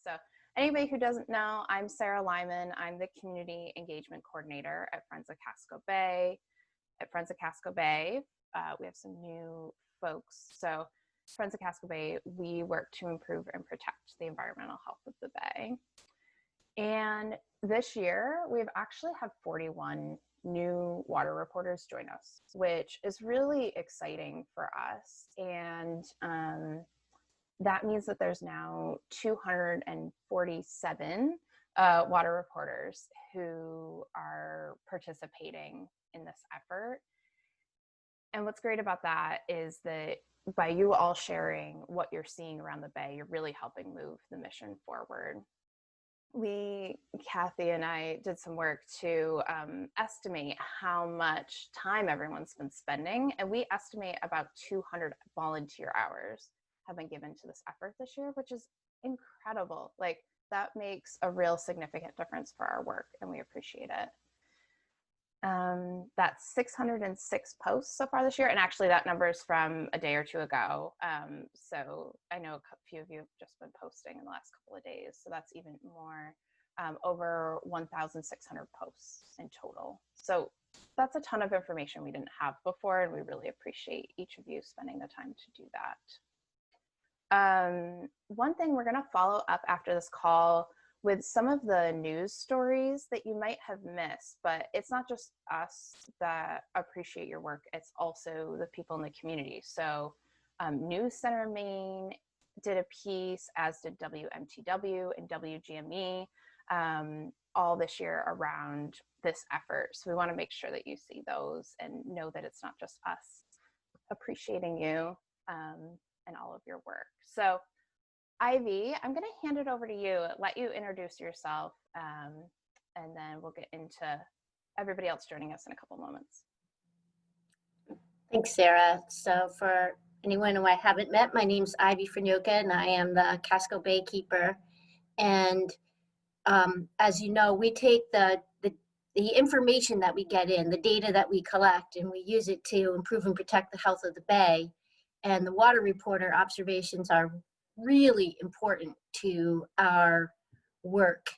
So anybody who doesn't know, I'm Sarah Lyman. I'm the Community Engagement Coordinator at Friends of Casco Bay. At Friends of Casco Bay, we have some new folks. So Friends of Casco Bay, we work to improve and protect the environmental health of the Bay. And this year, we've actually had 41 new water reporters join us, which is really exciting for us. And that means that there's now 247 water reporters who are participating in this effort. And what's great about that is that by you all sharing what you're seeing around the Bay, you're really helping move the mission forward. Kathy and I did some work to estimate how much time everyone's been spending, and we estimate about 200 volunteer hours have been given to this effort this year, which is incredible. Like, that makes a real significant difference for our work, and we appreciate it. That's 606 posts so far this year, and actually that number is from a day or two ago. So I know a few of you have just been posting in the last couple of days, so that's even more, over 1,600 posts in total. So that's a ton of information we didn't have before, and we really appreciate each of you spending the time to do that. One thing, we're gonna follow up after this call with some of the news stories that you might have missed, but it's not just us that appreciate your work, it's also the people in the community. So News Center Maine did a piece, as did WMTW and WGME, all this year around this effort. So we wanna make sure that you see those and know that it's not just us appreciating you and all of your work. So Ivy, I'm going to hand it over to you, let you introduce yourself, and then we'll get into everybody else joining us in a couple moments. Thanks, Sarah. So for anyone who I haven't met, my name's Ivy Fragnoka, and I am the Casco Bay Keeper. And as you know, we take the information that we get in, the data that we collect, and we use it to improve and protect the health of the Bay. And the water reporter observations are really important to our work.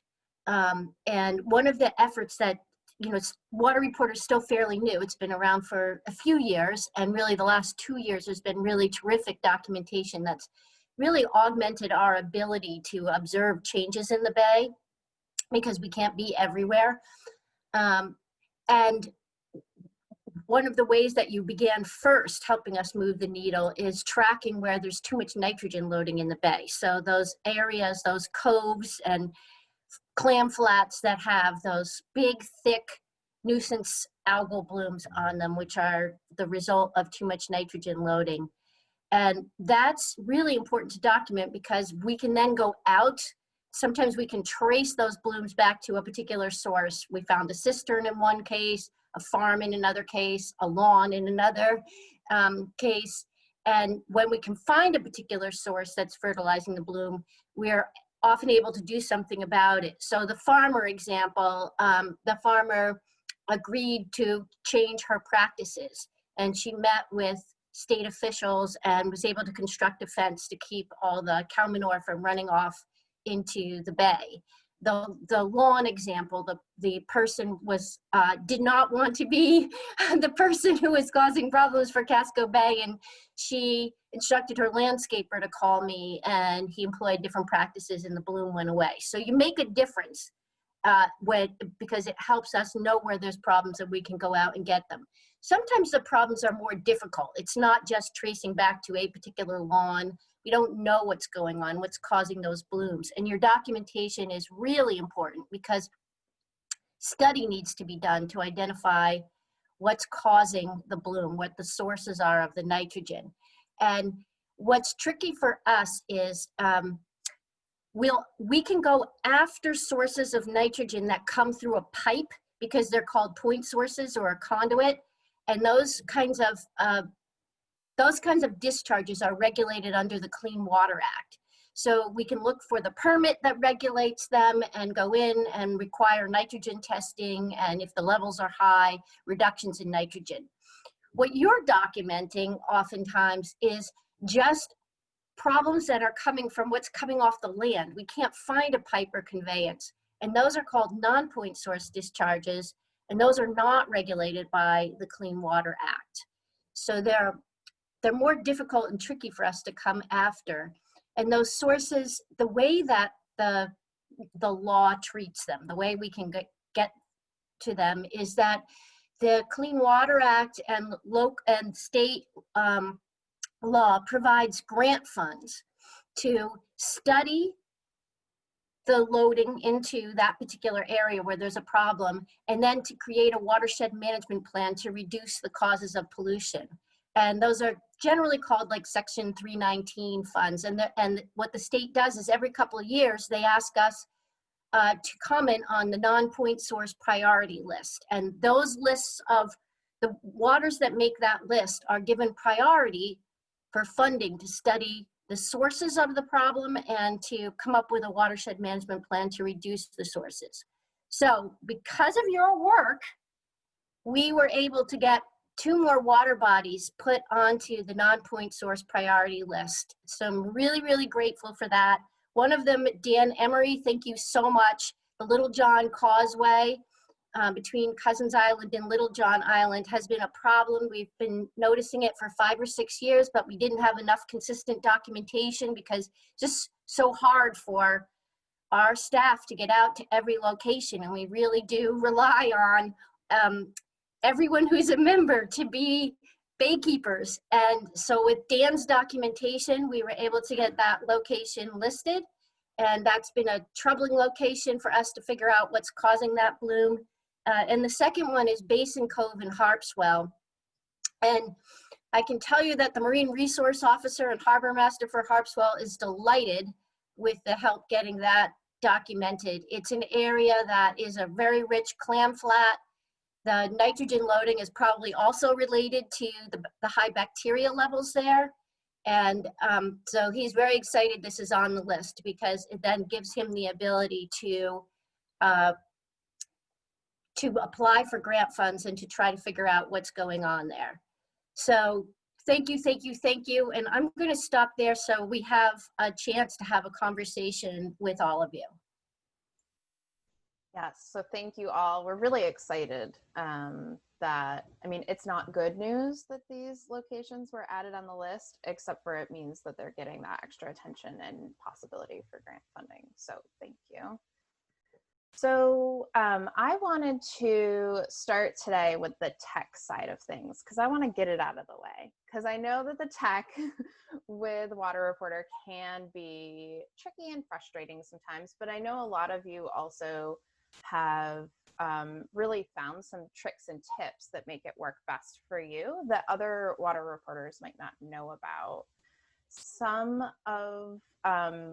And one of the efforts that, water reporter is still fairly new. It's been around for a few years, and really the last 2 years there's been really terrific documentation that's really augmented our ability to observe changes in the Bay, because we can't be everywhere. And one of the ways that you began first helping us move the needle is tracking where there's too much nitrogen loading in the Bay. So those areas, those coves and clam flats that have those big, thick nuisance algal blooms on them, which are the result of too much nitrogen loading. And that's really important to document, because we can then go out. Sometimes we can trace those blooms back to a particular source. We found a cistern in one case, a farm in another case, a lawn in another case. And when we can find a particular source that's fertilizing the bloom, we're often able to do something about it. So the farmer example, the farmer agreed to change her practices, and she met with state officials and was able to construct a fence to keep all the cow manure from running off into the Bay. The lawn example, the person was did not want to be the person who was causing problems for Casco Bay, and she instructed her landscaper to call me, and he employed different practices and the bloom went away. So you make a difference because it helps us know where there's problems and we can go out and get them. Sometimes the problems are more difficult. It's not just tracing back to a particular lawn. We don't know what's going on, what's causing those blooms. And your documentation is really important, because study needs to be done to identify what's causing the bloom, what the sources are of the nitrogen. And what's tricky for us is we can go after sources of nitrogen that come through a pipe, because they're called point sources or a conduit. And those kinds of discharges are regulated under the Clean Water Act. So we can look for the permit that regulates them and go in and require nitrogen testing, and if the levels are high, reductions in nitrogen. What you're documenting oftentimes is just problems that are coming from what's coming off the land. We can't find a pipe or conveyance. And those are called non-point source discharges, and those are not regulated by the Clean Water Act. So they're more difficult and tricky for us to come after. And those sources, the way that the law treats them, the way we can get to them is that the Clean Water Act and state law provides grant funds to study the loading into that particular area where there's a problem, and then to create a watershed management plan to reduce the causes of pollution. And those are generally called like Section 319 funds. And what the state does is every couple of years, they ask us to comment on the non-point source priority list. And those lists of the waters that make that list are given priority for funding to study the sources of the problem and to come up with a watershed management plan to reduce the sources. So because of your work, we were able to get 2 more water bodies put onto the non-point source priority list. So I'm really, really grateful for that. One of them, Dan Emery, thank you so much. The Little John Causeway between Cousins Island and Little John Island has been a problem. We've been noticing it for 5 or 6 years, but we didn't have enough consistent documentation because it's just so hard for our staff to get out to every location. And we really do rely on everyone who's a member to be baykeepers. And so with Dan's documentation, we were able to get that location listed. And that's been a troubling location for us to figure out what's causing that bloom. And the second one is Basin Cove in Harpswell. And I can tell you that the Marine Resource Officer and Harbor Master for Harpswell is delighted with the help getting that documented. It's an area that is a very rich clam flat. The nitrogen loading is probably also related to the high bacteria levels there. And so he's very excited this is on the list because it then gives him the ability to apply for grant funds and to try to figure out what's going on there. So thank you, thank you, thank you. And I'm going to stop there so we have a chance to have a conversation with all of you. Yes, so thank you all. We're really excited it's not good news that these locations were added on the list, except for it means that they're getting that extra attention and possibility for grant funding. So thank you. So I wanted to start today with the tech side of things because I want to get it out of the way, because I know that the tech with Water Reporter can be tricky and frustrating sometimes, but I know a lot of you also have really found some tricks and tips that make it work best for you that other water reporters might not know about. Some of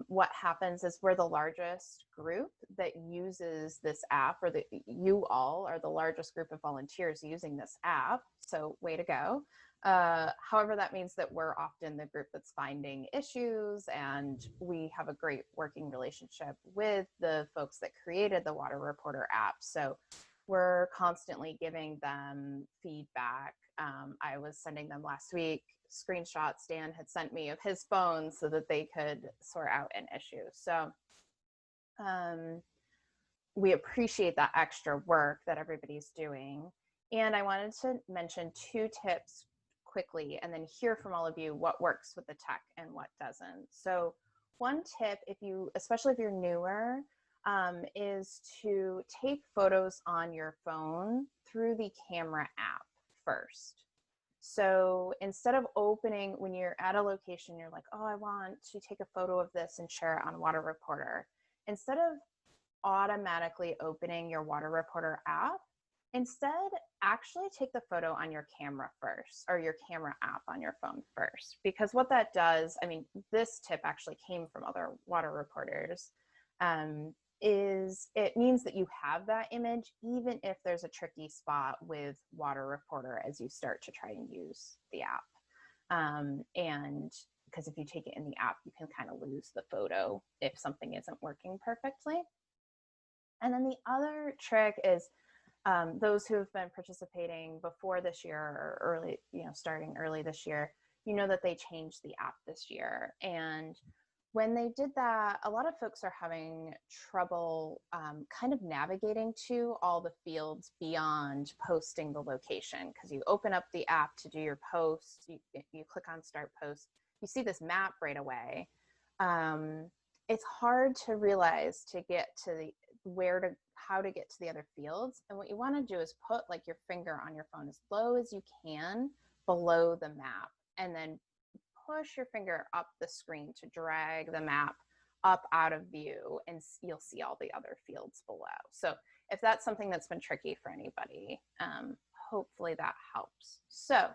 what happens is we're the largest group that uses this app, or you all are the largest group of volunteers using this app, so way to go. However, that means that we're often the group that's finding issues, and we have a great working relationship with the folks that created the Water Reporter app. So we're constantly giving them feedback. I was sending them last week screenshots Dan had sent me of his phone so that they could sort out an issue. So we appreciate that extra work that everybody's doing. And I wanted to mention 2 tips quickly and then hear from all of you what works with the tech and what doesn't. So one tip, especially if you're newer, is to take photos on your phone through the camera app first. So instead of opening, when you're at a location, you're like, oh, I want to take a photo of this and share it on Water Reporter. Instead of automatically opening your Water Reporter app, instead actually take the photo on your camera first, or your camera app on your phone first. Because what that does, this tip actually came from other water reporters, is it means that you have that image even if there's a tricky spot with Water Reporter as you start to try and use the app. And because if you take it in the app, you can kind of lose the photo if something isn't working perfectly. And then the other trick is those who have been participating before this year or early, starting early this year, you know that they changed the app this year. And when they did that, a lot of folks are having trouble kind of navigating to all the fields beyond posting the location, because you open up the app to do your posts, you click on start post, you see this map right away. It's hard to realize to get to how to get to the other fields. And what you want to do is put like your finger on your phone as low as you can below the map, and then push your finger up the screen to drag the map up out of view, and you'll see all the other fields below. So if that's something that's been tricky for anybody, hopefully that helps. So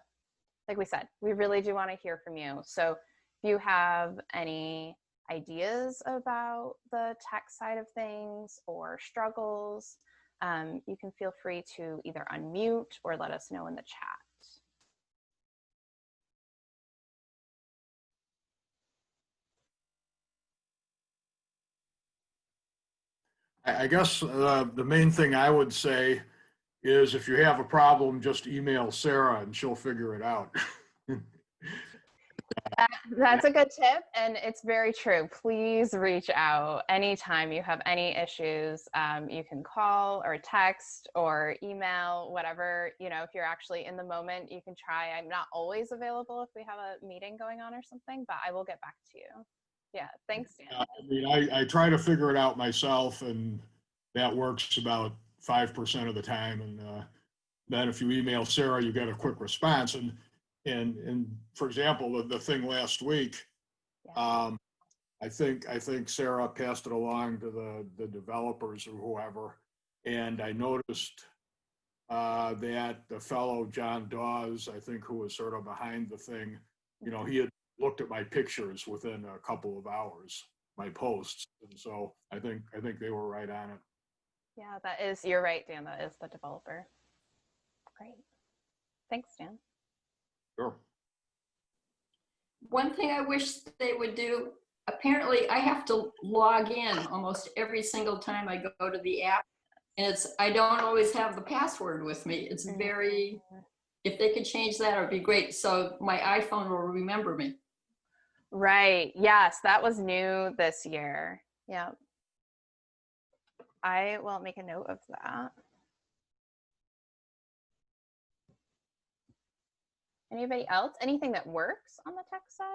like we said, we really do want to hear from you. So if you have any ideas about the tech side of things or struggles, you can feel free to either unmute or let us know in the chat. I guess the main thing I would say is if you have a problem, just email Sarah and she'll figure it out. That's a good tip, and it's very true. Please reach out anytime you have any issues. You can call or text or email, whatever, if you're actually in the moment, you can try. I'm not always available if we have a meeting going on or something, but I will get back to you. Yeah, thanks, Dan. I mean, I try to figure it out myself, and that works about 5% of the time. And then if you email Sarah, you get a quick response. And for example, the thing last week, Yeah. I think Sarah passed it along to the developers or whoever, and I noticed that the fellow John Dawes, I think, who was sort of behind the thing, he had looked at my pictures within a couple of hours, my posts, and so I think they were right on it. Yeah, you're right, Dan. That is the developer. Great. Thanks, Dan. Sure. One thing I wish they would do, apparently I have to log in almost every single time I go to the app, and I don't always have the password with me. It's very, if they could change that, it would be great. So my iPhone will remember me. Right. Yes, that was new this year. Yeah. I will make a note of that. Anybody else? Anything that works on the tech side?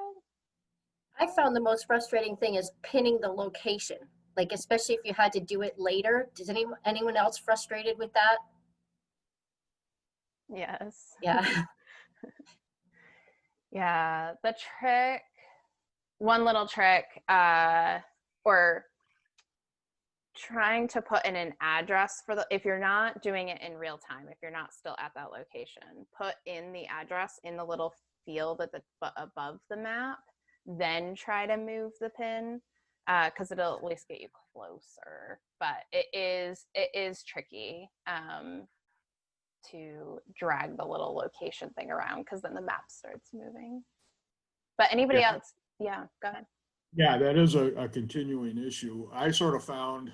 I found the most frustrating thing is pinning the location, like especially if you had to do it later. Does anyone else frustrated with that? Yes. Yeah. Yeah, one little trick, or trying to put in an address if you're not doing it in real time, if you're not still at that location, put in the address in the little field above the map, then try to move the pin, because it'll at least get you closer. But it is tricky to drag the little location thing around, because then the map starts moving. But anybody else? Yeah, go ahead. Yeah, that is a continuing issue. I sort of found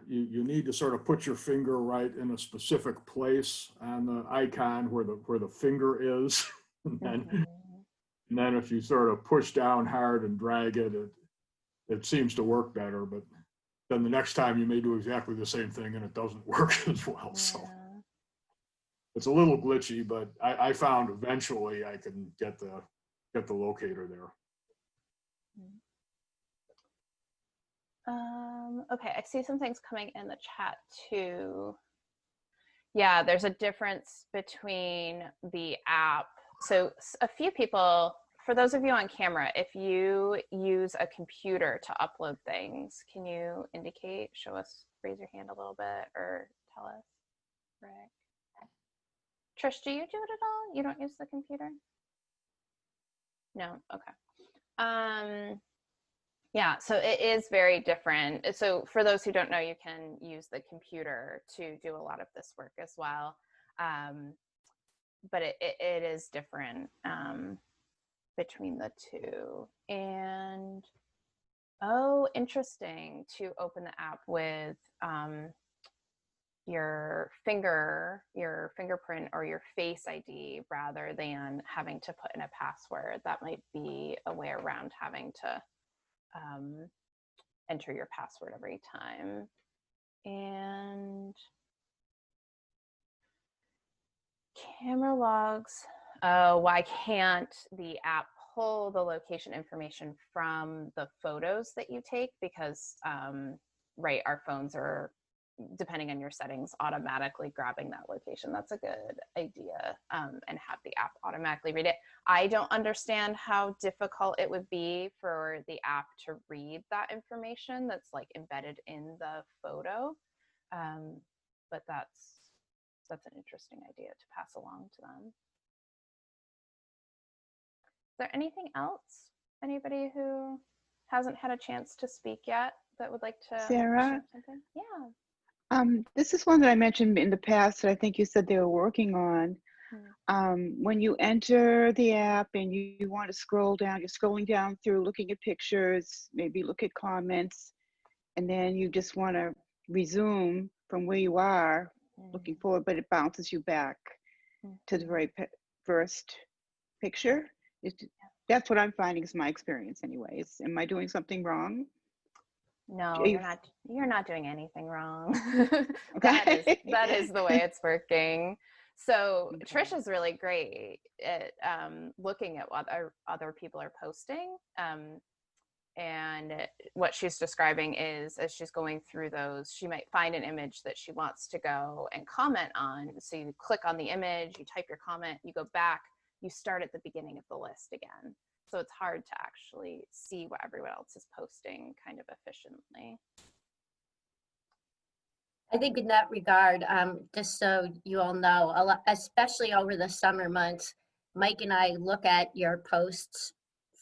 you need to sort of put your finger right in a specific place on the icon where the finger is, and then if you sort of push down hard and drag it, it seems to work better. But then the next time you may do exactly the same thing and it doesn't work as well. Yeah. So it's a little glitchy, but I found eventually I can get the locator there. Okay, I see some things coming in the chat too. Yeah, there's a difference between the app. So a few people, for those of you on camera, if you use a computer to upload things, can you show us, raise your hand a little bit or tell us? Rick. Trish, do you do it at all? You don't use the computer? No, okay. Yeah, so it is very different. So for those who don't know, you can use the computer to do a lot of this work as well. But it is different between the two. And, oh, interesting, to open the app with your fingerprint or your face ID rather than having to put in a password. That might be a way around having to enter your password every time. And camera logs. Oh, why can't the app pull the location information from the photos that you take? Because, right, our phones are, depending on your settings, automatically grabbing that location. That's a good idea, and have the app automatically read it. I don't understand how difficult it would be for the app to read that information that's like embedded in the photo, but that's an interesting idea to pass along to them. Is there anything else? Anybody who hasn't had a chance to speak yet that would like to Sarah? share something? Yeah. This is one that I mentioned in the past that I think you said they were working on. When you enter the app and you want to scroll down, you're scrolling down through looking at pictures, maybe look at comments, and then you just want to resume from where you are looking forward, but it bounces you back to the very first picture. That's what I'm finding is my experience anyways. Am I doing something wrong? No, you're not doing anything wrong. Okay. that is the way it's working. So Trish is really great at looking at what other people are posting. And what she's describing is, as she's going through those, she might find an image that she wants to go and comment on. So you click on the image, you type your comment, you go back, you start at the beginning of the list again. So it's hard to actually see what everyone else is posting kind of efficiently. I think in that regard, just so you all know, especially over the summer months, Mike and I look at your posts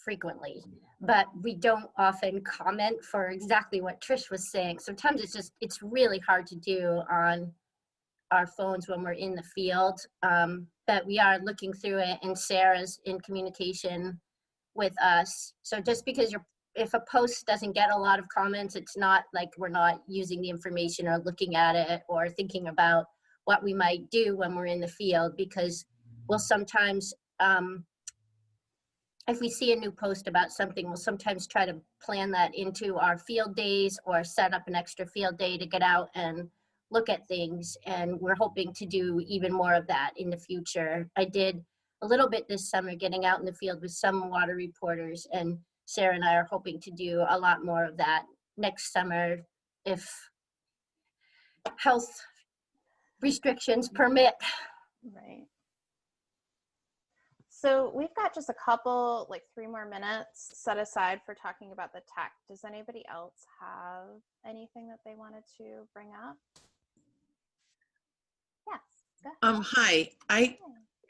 frequently, but we don't often comment for exactly what Trish was saying. Sometimes it's really hard to do on our phones when we're in the field, but we are looking through it, and Sarah's in communication with us. So just because if a post doesn't get a lot of comments, it's not like we're not using the information or looking at it or thinking about what we might do when we're in the field, because we'll sometimes, if we see a new post about something, we'll sometimes try to plan that into our field days or set up an extra field day to get out and look at things. And we're hoping to do even more of that in the future. I did a little bit this summer getting out in the field with some water reporters, and Sarah and I are hoping to do a lot more of that next summer if health restrictions permit. Right. So we've got just a couple, like 3 more minutes set aside for talking about the tech. Does anybody else have anything that they wanted to bring up? Yes. Go ahead. Hi. I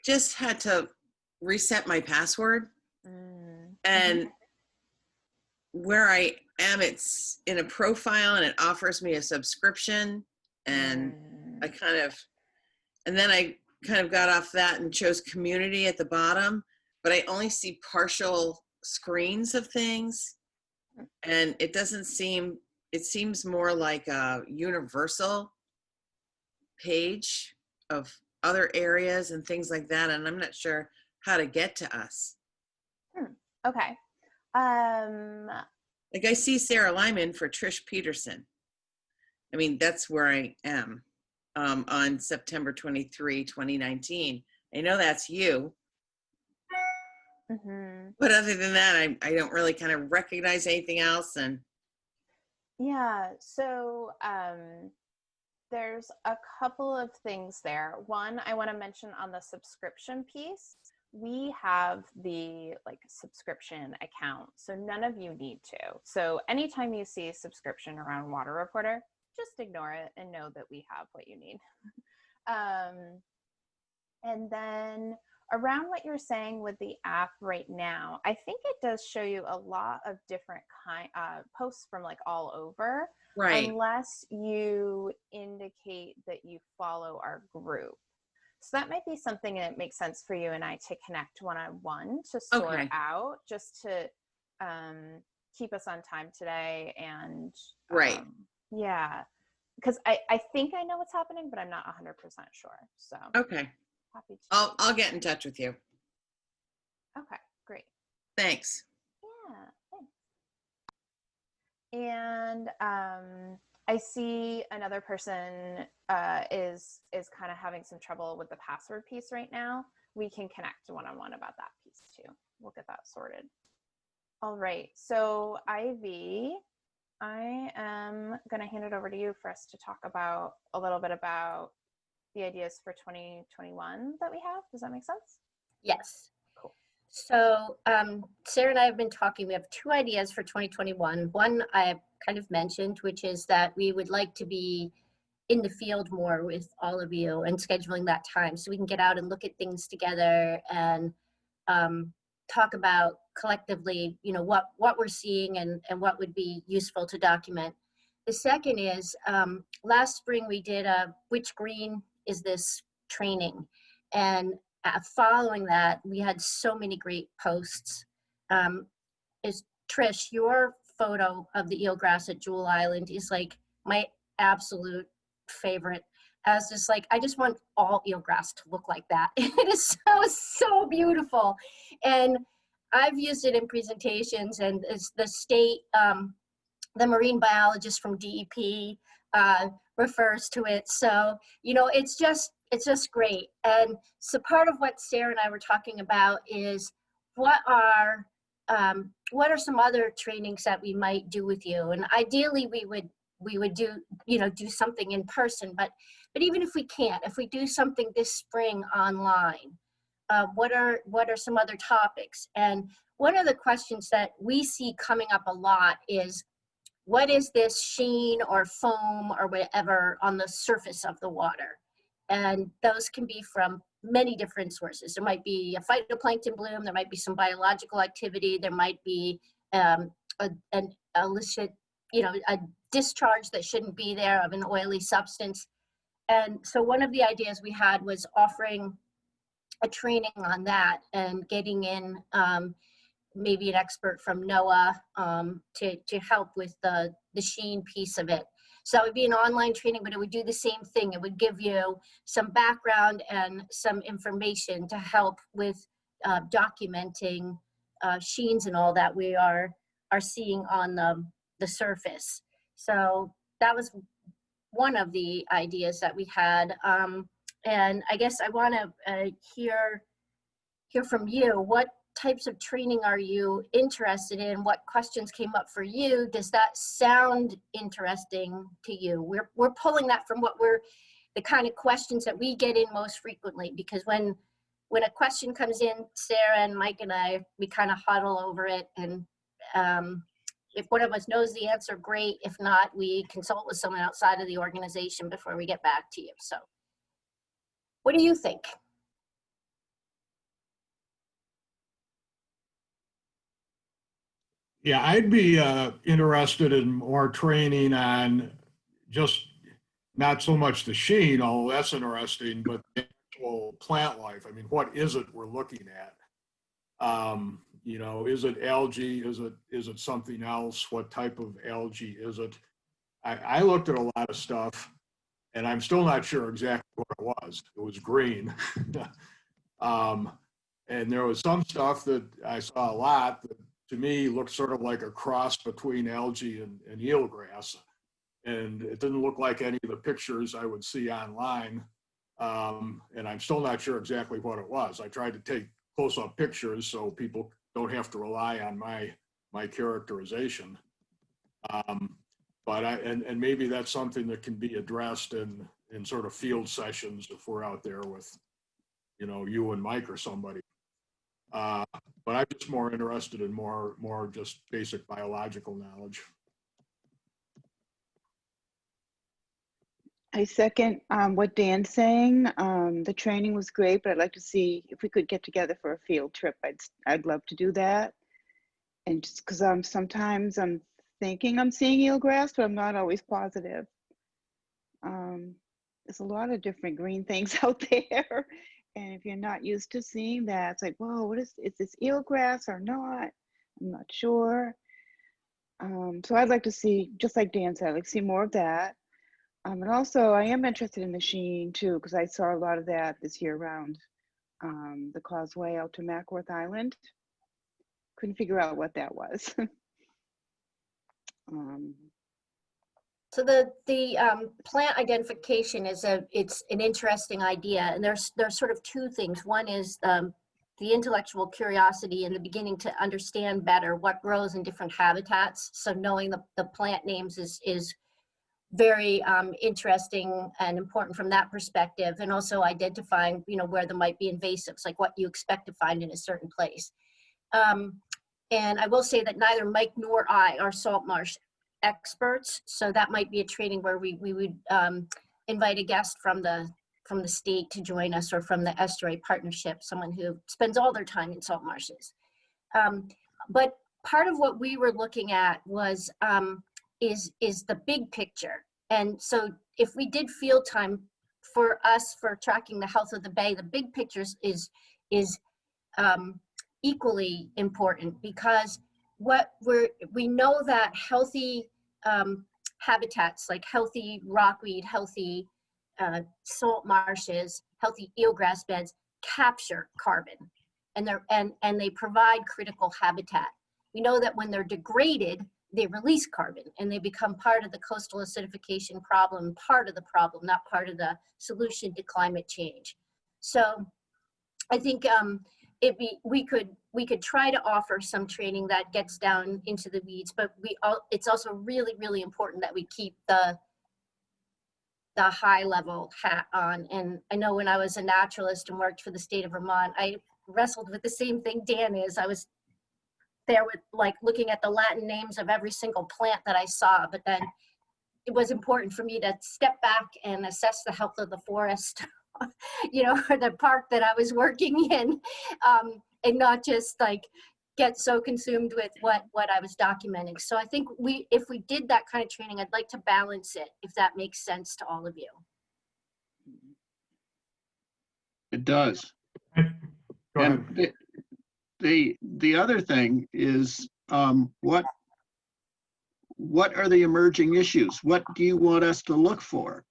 just had to reset my password, and where I am, it's in a profile and it offers me a subscription, and I kind of got off that and chose community at the bottom, but I only see partial screens of things, and it seems more like a universal page of other areas and things like that, and I'm not sure how to get to us. Okay. Like I see Sarah Lyman for Trish Peterson. I mean, that's where I am on September 23, 2019. I know that's you. But other than that, I don't really kind of recognize anything else. And yeah, so there's a couple of things there. One, I want to mention on the subscription piece, we have the subscription account, so none of you need to. So anytime you see a subscription around Water Reporter, just ignore it and know that we have what you need. And then around what you're saying with the app right now, I think it does show you a lot of different posts from all over, right. Unless you indicate that you follow our group. So that might be something that makes sense for you and I to connect one-on-one to sort out, just to keep us on time today. And right. Yeah. because I think I know what's happening, but I'm not 100% sure. So Okay. happy to. I'll get in touch with you. Okay, great. Thanks. Yeah, thanks. And I see another person is kind of having some trouble with the password piece right now. We can connect one-on-one about that piece too. We'll get that sorted. All right, so Ivy, I am going to hand it over to you for us to talk about a little bit about the ideas for 2021 that we have. Does that make sense? Yes. Cool. So Sarah and I have been talking. We have 2 ideas for 2021. One I kind of mentioned, which is that we would like to be in the field more with all of you and scheduling that time so we can get out and look at things together and talk about collectively, you know, what we're seeing and what would be useful to document. The second is last spring we did a Which Green Is This training, and following that we had so many great posts. Is Trish, your photo of the eelgrass at Jewel Island is like my absolute favorite. I was just like, I just want all eelgrass to look like that. It is so beautiful. And I've used it in presentations, and it's the state, the marine biologist from DEP refers to it. So, you know, it's just great. And so part of what Sarah and I were talking about is what are some other trainings that we might do with you? And ideally we would do, you know, do something in person, but even if we can't, if we do something this spring online, what are some other topics? And one of the questions that we see coming up a lot is, what is this sheen or foam or whatever on the surface of the water? And those can be from many different sources. There might be a phytoplankton bloom, there might be some biological activity, there might be an illicit, you know, a discharge that shouldn't be there of an oily substance. And so one of the ideas we had was offering a training on that and getting in maybe an expert from NOAA to help with the sheen piece of it. So it would be an online training, but it would do the same thing. It would give you some background and some information to help with documenting sheens and all that we are seeing on the surface. So that was one of the ideas that we had. And I guess I want to hear from you. What types of training are you interested in? What questions came up for you? Does that sound interesting to you? We're pulling that from the kind of questions that we get in most frequently, because when a question comes in, Sarah and Mike and I, we kind of huddle over it, and if one of us knows the answer, great. If not, we consult with someone outside of the organization before we get back to you. So what do you think? Yeah, I'd be interested in more training on just not so much the sheen, although that's interesting, but the actual plant life. I mean, what is it we're looking at? You know, is it algae? Is it something else? What type of algae is it? I looked at a lot of stuff, and I'm still not sure exactly what it was. It was green. And there was some stuff that I saw a lot that to me looked sort of like a cross between algae and eelgrass. And it didn't look like any of the pictures I would see online. And I'm still not sure exactly what it was. I tried to take close-up pictures so people don't have to rely on my characterization. But and maybe that's something that can be addressed in sort of field sessions if we're out there with, you know, you and Mike or somebody. But I'm just more interested in more just basic biological knowledge. I second what Dan's saying. The training was great, but I'd like to see if we could get together for a field trip. I'd love to do that. And just because sometimes I'm thinking I'm seeing eelgrass, but I'm not always positive. There's a lot of different green things out there. And if you're not used to seeing that, it's like, whoa, is this eelgrass or not? I'm not sure. So I'd like to see, just like Dan said, I'd like to see more of that. And also, I am interested in the sheen too, because I saw a lot of that this year around the causeway out to Mackworth Island. Couldn't figure out what that was. So the plant identification is it's an interesting idea, and there's sort of two things. One is the intellectual curiosity and the beginning to understand better what grows in different habitats. So knowing the plant names is very interesting and important from that perspective, and also identifying, you know, where there might be invasives, like what you expect to find in a certain place. And I will say that neither Mike nor I are salt marsh experts, so that might be a training where we would invite a guest from the state to join us, or from the estuary partnership, someone who spends all their time in salt marshes. But part of what we were looking at was is the big picture. And so if we did field time for us for tracking the health of the bay, the big picture is equally important, because we know that healthy habitats, like healthy rockweed, healthy salt marshes, healthy eelgrass beds, capture carbon, and they provide critical habitat. We know that when they're degraded, they release carbon, and they become part of the coastal acidification problem, part of the problem, not part of the solution to climate change. So I think we could try to offer some training that gets down into the weeds, but it's also really, really important that we keep the high level hat on. And I know when I was a naturalist and worked for the state of Vermont, I wrestled with the same thing Dan is. I was there with, like, looking at the Latin names of every single plant that I saw, but then it was important for me to step back and assess the health of the forest, you know, or the park that I was working in, and not just like get so consumed with what I was documenting. So I think if we did that kind of training, I'd like to balance it, if that makes sense to all of you. It does. Go ahead. And the other thing is, what are the emerging issues? What do you want us to look for?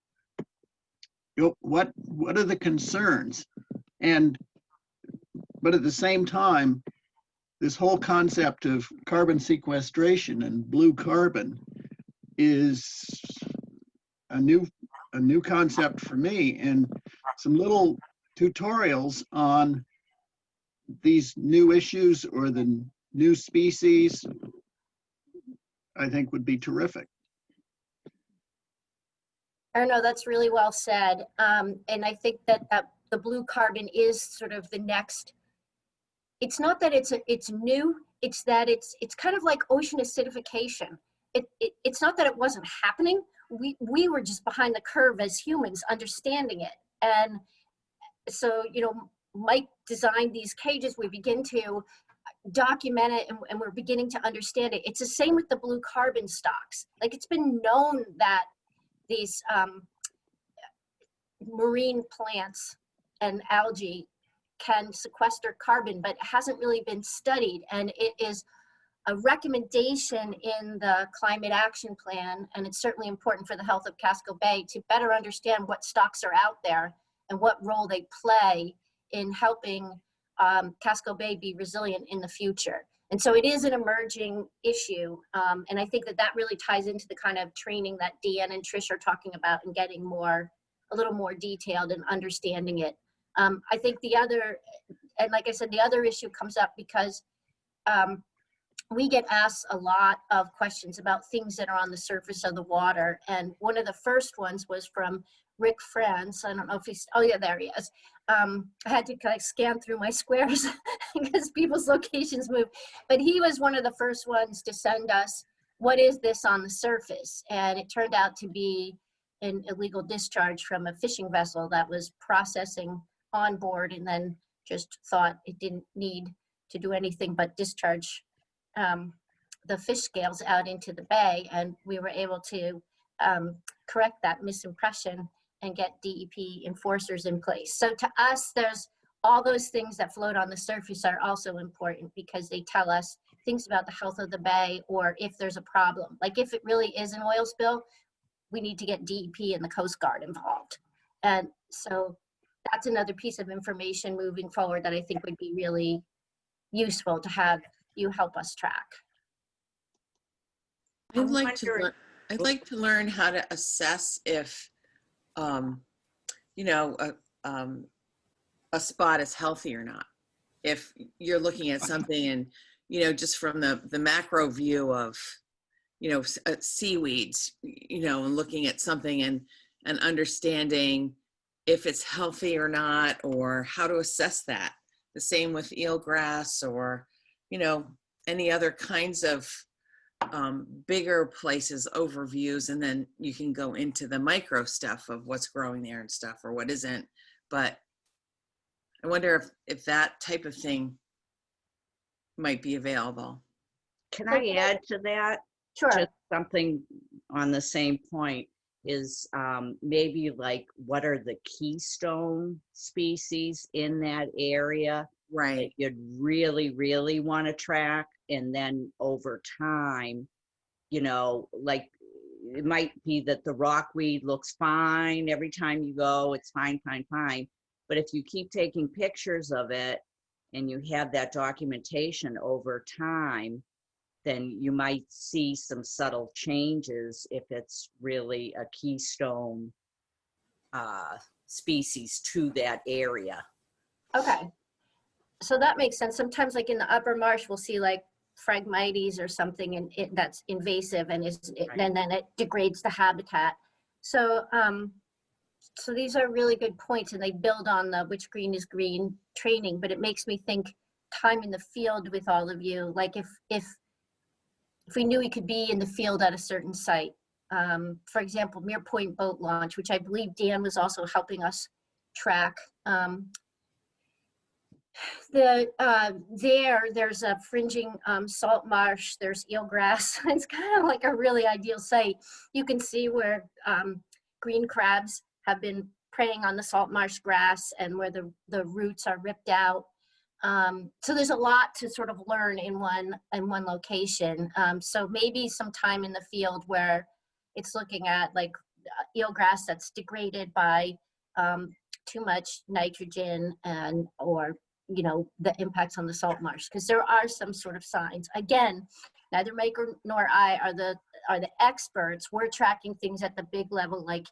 You know, what are the concerns? But at the same time, this whole concept of carbon sequestration and blue carbon is a new concept for me, and some little tutorials on these new issues or the new species, I think would be terrific. I don't know, that's really well said. And I think that the blue carbon is sort of the next, it's not that it's new, it's that it's kind of like ocean acidification. It's not that it wasn't happening. We were just behind the curve as humans understanding it. And so, you know, Mike designed these cages, we begin to document it, and we're beginning to understand it. It's the same with the blue carbon stocks. Like, it's been known that these marine plants and algae can sequester carbon, but it hasn't really been studied. And it is a recommendation in the climate action plan, and it's certainly important for the health of Casco Bay to better understand what stocks are out there and what role they play in helping Casco Bay be resilient in the future. And so it is an emerging issue. And I think that really ties into the kind of training that Deanne and Trish are talking about, and getting a little more detailed and understanding it. I think the other, and like I said, the other issue comes up because we get asked a lot of questions about things that are on the surface of the water. And one of the first ones was from Rick Franz. I don't know if he's, oh yeah, there he is. I had to kind of scan through my squares because people's locations move. But he was one of the first ones to send us, what is this on the surface? And it turned out to be an illegal discharge from a fishing vessel that was processing on board, and then just thought it didn't need to do anything but discharge the fish scales out into the bay. And we were able to correct that misimpression and get DEP enforcers in place. So to us, there's all those things that float on the surface are also important, because they tell us things about the health of the bay, or if there's a problem. Like if it really is an oil spill, we need to get DEP and the Coast Guard involved. And so that's another piece of information moving forward that I think would be really useful to have you help us track. I'd like to learn how to assess if, you know, a spot is healthy or not. If you're looking at something and, you know, just from the macro view of, you know, seaweeds, you know, and looking at something and understanding if it's healthy or not, or how to assess that. The same with eelgrass, or, you know, any other kinds of bigger places, overviews, and then you can go into the micro stuff of what's growing there and stuff, or what isn't. But I wonder if that type of thing might be available. Can I add to that? Sure. Just something on the same point is maybe like, what are the keystone species in that area? Right. That you'd really, really want to track. And then over time, you know, like it might be that the rockweed looks fine every time you go, it's fine, fine, fine. But if you keep taking pictures of it and you have that documentation over time, then you might see some subtle changes if it's really a keystone species to that area. Okay. So that makes sense. Sometimes like in the upper marsh, we'll see like Phragmites or something and that's invasive and and then it degrades the habitat. So, so these are really good points, and they build on the which green is green training, but it makes me think time in the field with all of you. Like if we knew we could be in the field at a certain site, for example, Mere Point boat launch, which I believe Dan was also helping us track. There's a fringing salt marsh, there's eelgrass. It's kind of like a really ideal site. You can see where green crabs have been preying on the salt marsh grass and where the roots are ripped out. So there's a lot to sort of learn in one location. So maybe some time in the field where it's looking at like eelgrass that's degraded by too much nitrogen or you know, the impacts on the salt marsh, because there are some sort of signs. Again, neither Mike nor I are the experts. We're tracking things at the big level like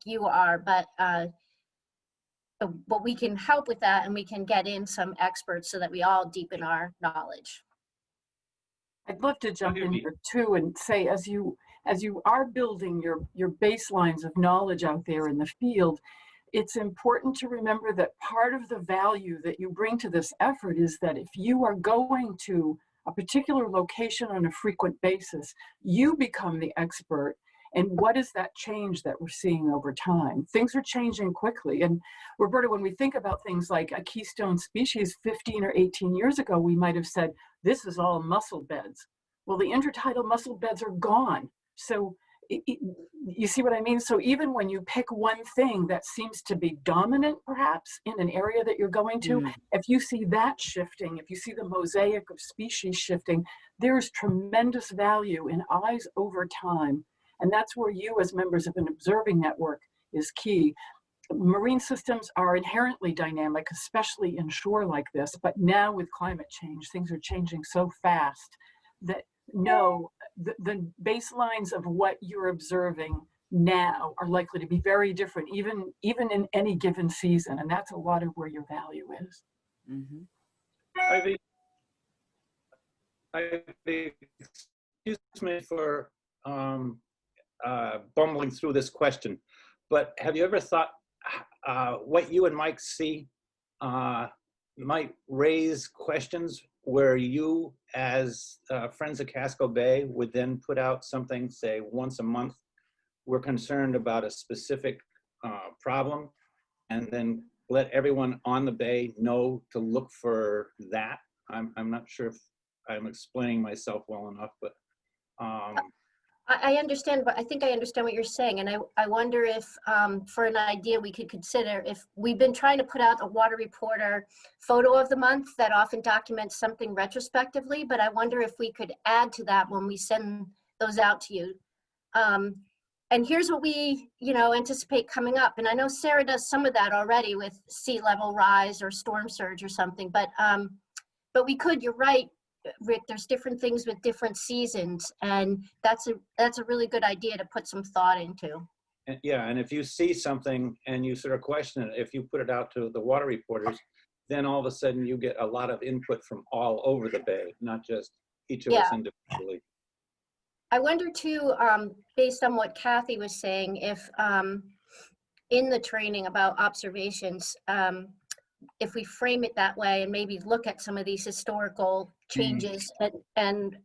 you are, but we can help with that, and we can get in some experts so that we all deepen our knowledge. I'd love to jump in here too and say, as you are building your baselines of knowledge out there in the field, it's important to remember that part of the value that you bring to this effort is that if you are going to a particular location on a frequent basis, you become the expert. And what is that change that we're seeing over time? Things are changing quickly. And Roberta, when we think about things like a keystone species 15 or 18 years ago, we might have said, this is all mussel beds. Well, the intertidal mussel beds are gone. So you see what I mean? So even when you pick one thing that seems to be dominant, perhaps, in an area that you're going to, if you see that shifting, if you see the mosaic of species shifting, there's tremendous value in eyes over time. And that's where you, as members of an observing network, is key. Marine systems are inherently dynamic, especially in shore like this, but now with climate change, things are changing so fast that the baselines of what you're observing now are likely to be very different, even in any given season. And that's a lot of where your value is. Mm-hmm. Excuse me for bumbling through this question, but have you ever thought what you and Mike see might raise questions where you, as Friends of Casco Bay, would then put out something, say, once a month? We're concerned about a specific problem, and then let everyone on the bay know to look for that. I'm not sure if I'm explaining myself well enough, but I understand, but I think I understand what you're saying. And I wonder if, for an idea we could consider, if we've been trying to put out a water reporter photo of the month that often documents something retrospectively, but I wonder if we could add to that when we send those out to you. And here's what we, anticipate coming up. And I know Sarah does some of that already with sea level rise or storm surge or something, but we could, you're right, Rick, there's different things with different seasons, and that's a really good idea to put some thought into. Yeah, and if you see something and you sort of question it, if you put it out to the water reporters, then all of a sudden you get a lot of input from all over the bay, not just each of us individually. I wonder too, based on what Kathy was saying, if in the training about observations, if we frame it that way and maybe look at some of these historical changes and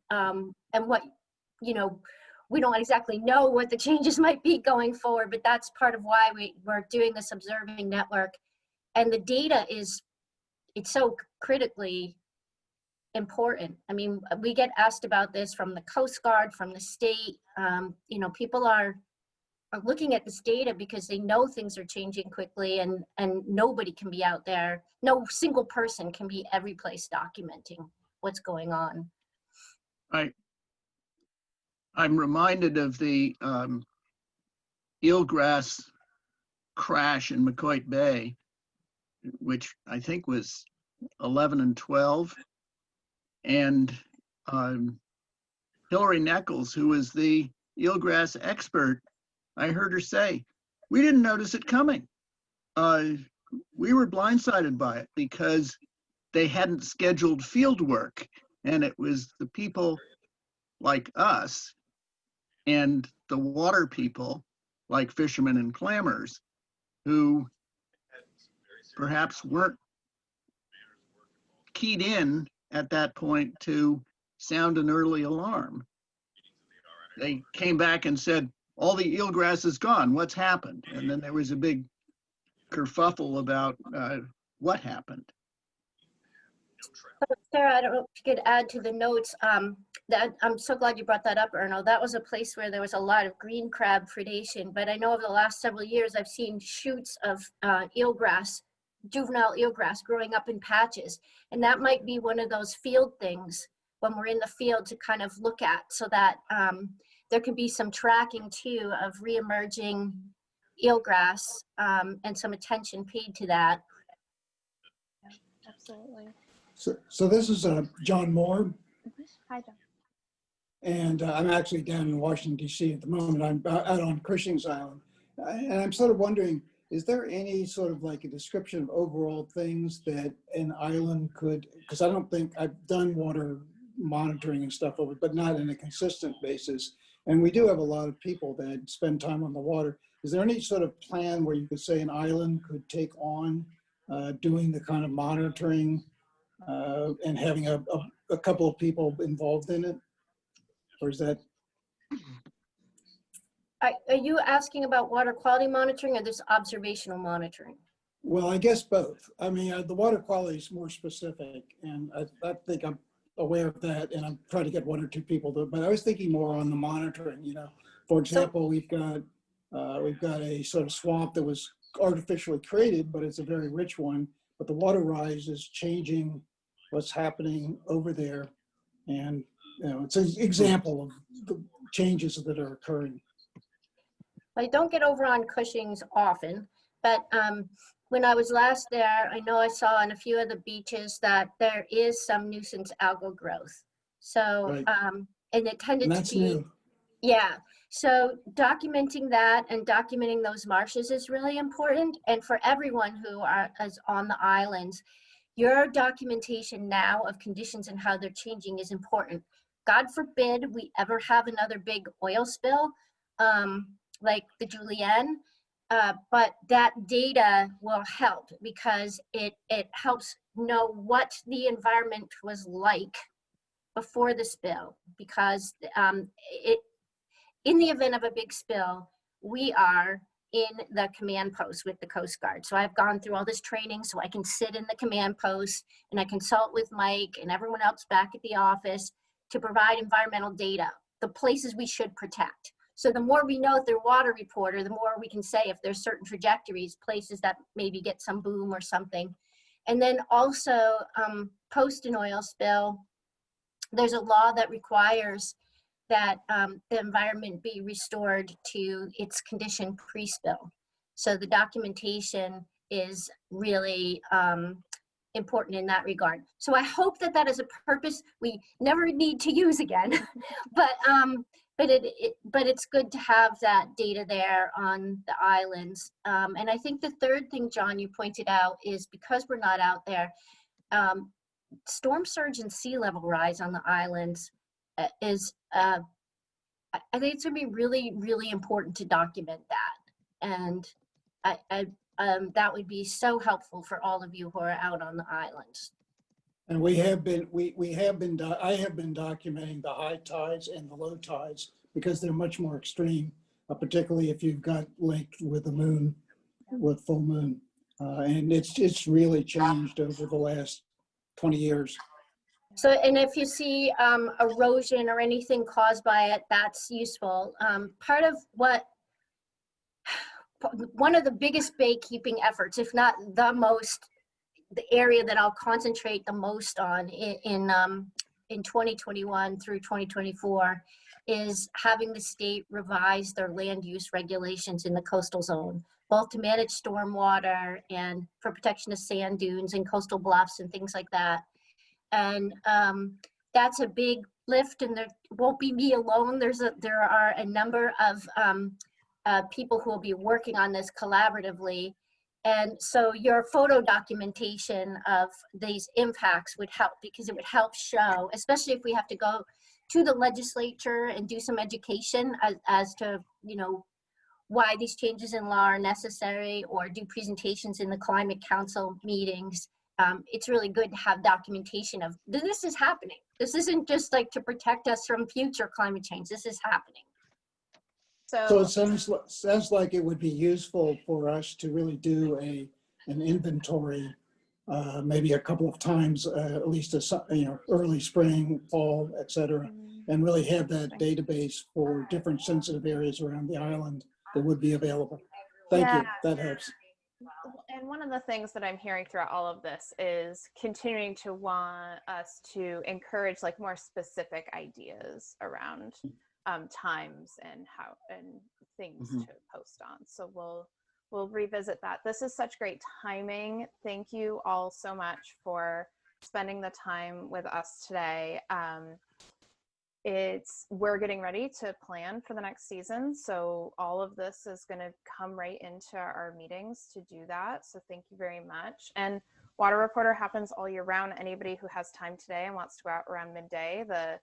what, we don't exactly know what the changes might be going forward, but that's part of why we're doing this observing network. And the data it's so critically important. I mean, we get asked about this from the Coast Guard, from the state. People are looking at this data because they know things are changing quickly, and nobody can be out there. No single person can be every place documenting what's going on. I'm reminded of the eelgrass crash in McCoy Bay, which I think was 11 and 12. And Hillary Nichols, who was the eelgrass expert, I heard her say, we didn't notice it coming. We were blindsided by it because they hadn't scheduled field work. And it was the people like us and the water people, like fishermen and clammers, who perhaps weren't keyed in at that point to sound an early alarm. They came back and said, all the eelgrass is gone, what's happened? And then there was a big kerfuffle about what happened. Sarah, I don't know if you could add to the notes. That I'm so glad you brought that up, Erno. That was a place where there was a lot of green crab predation, but I know over the last several years I've seen shoots of eelgrass, juvenile eelgrass, growing up in patches, and that might be one of those field things when we're in the field to kind of look at, so that there can be some tracking too of reemerging eelgrass and some attention paid to that. Yeah, absolutely. So this is John Moore. Hi, John. And I'm actually down in Washington, D.C. at the moment. I'm out on Cushing's Island. And I'm sort of wondering, is there any sort of like a description of overall things that an island could, because I don't think I've done water monitoring and stuff over, but not in a consistent basis. And we do have a lot of people that spend time on the water. Is there any sort of plan where you could say an island could take on doing the kind of monitoring and having a couple of people involved in it? Or is that? Are you asking about water quality monitoring or this observational monitoring? Well, I guess both. I mean, the water quality is more specific, and I think I'm aware of that, and I'm trying to get one or two people to, but I was thinking more on the monitoring, For example, we've got a sort of swamp that was artificially created, but it's a very rich one, but the water rise is changing what's happening over there. And, it's an example of the changes that are occurring. I don't get over on Cushing's often, but when I was last there, I know I saw on a few of the beaches that there is some nuisance algal growth. So, Right. And it tended And that's to be, new. yeah. So documenting that and documenting those marshes is really important. And for everyone who is on the islands, your documentation now of conditions and how they're changing is important. God forbid we ever have another big oil spill like the Julienne, but that data will help because it helps know what the environment was like before the spill, because in the event of a big spill, we are in the command post with the Coast Guard. So I've gone through all this training so I can sit in the command post and I consult with Mike and everyone else back at the office to provide environmental data, the places we should protect. So the more we know through water reporter, the more we can say if there's certain trajectories, places that maybe get some boom or something. And then also post an oil spill, there's a law that requires that the environment be restored to its condition pre-spill. So the documentation is really important in that regard. So I hope that that is a purpose we never need to use again, but it's good to have that data there on the islands. And I think the third thing, John, you pointed out is because we're not out there, storm surge and sea level rise on the islands is, I think it's gonna be really, really important to document that. And that would be so helpful for all of you who are out on the islands. And I have been documenting the high tides and the low tides because they're much more extreme, particularly if you've got linked with the moon, with full moon. And it's really changed over the last 20 years. So, and if you see erosion or anything caused by it, that's useful. Part of one of the biggest bay keeping efforts, if not the most, the area that I'll concentrate the most on in 2021 through 2024 is having the state revise their land use regulations in the coastal zone, both to manage stormwater and for protection of sand dunes and coastal bluffs and things like that. And that's a big lift, and there won't be me alone. There are a number of people who will be working on this collaboratively. And so your photo documentation of these impacts would help, because it would help show, especially if we have to go to the legislature and do some education as to, you know, why these changes in law are necessary, or do presentations in the Climate Council meetings. It's really good to have documentation of this is happening. This isn't just like to protect us from future climate change. This is happening. So it sounds like it would be useful for us to really do an inventory, maybe a couple of times, at least early spring, fall, et cetera, and really have that database for different sensitive areas around the island that would be available. Thank you. That helps. And one of the things that I'm hearing throughout all of this is continuing to want us to encourage like more specific ideas around times and how and things to post on. So we'll revisit that. This is such great timing. Thank you all so much for spending the time with us today. We're getting ready to plan for the next season, so all of this is going to come right into our meetings to do that. So thank you very much. And Water Reporter happens all year round. Anybody who has time today and wants to go out around midday, the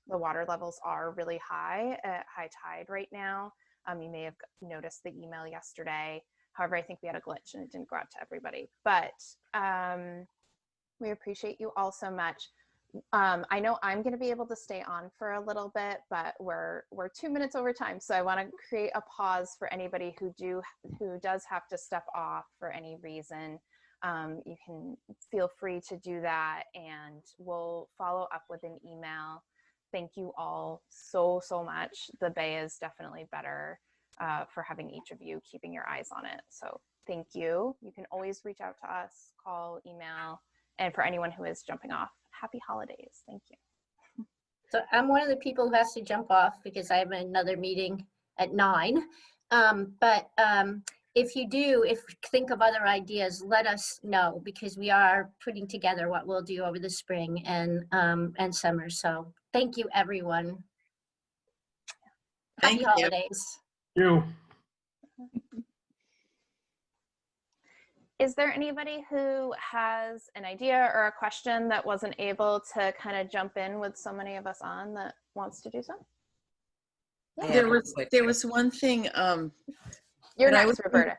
water levels are really high at high tide right now. You may have noticed the email yesterday. However, I think we had a glitch and it didn't go out to everybody. But we appreciate you all so much. I know I'm going to be able to stay on for a little bit, but we're 2 minutes over time. So I want to create a pause for anybody who does have to step off for any reason. You can feel free to do that, and we'll follow up with an email. Thank you all so much. The Bay is definitely better for having each of you keeping your eyes on it. So thank you. You can always reach out to us, call, email, and for anyone who is jumping off, happy holidays. Thank you. So I'm one of the people who has to jump off because I have another meeting at 9. If you think of other ideas, let us know, because we are putting together what we'll do over the spring and summer. So thank you, everyone. Happy holidays. Thank you. Is there anybody who has an idea or a question that wasn't able to kind of jump in with so many of us on that wants to do so? Yeah. There was one thing. You're next, Roberta.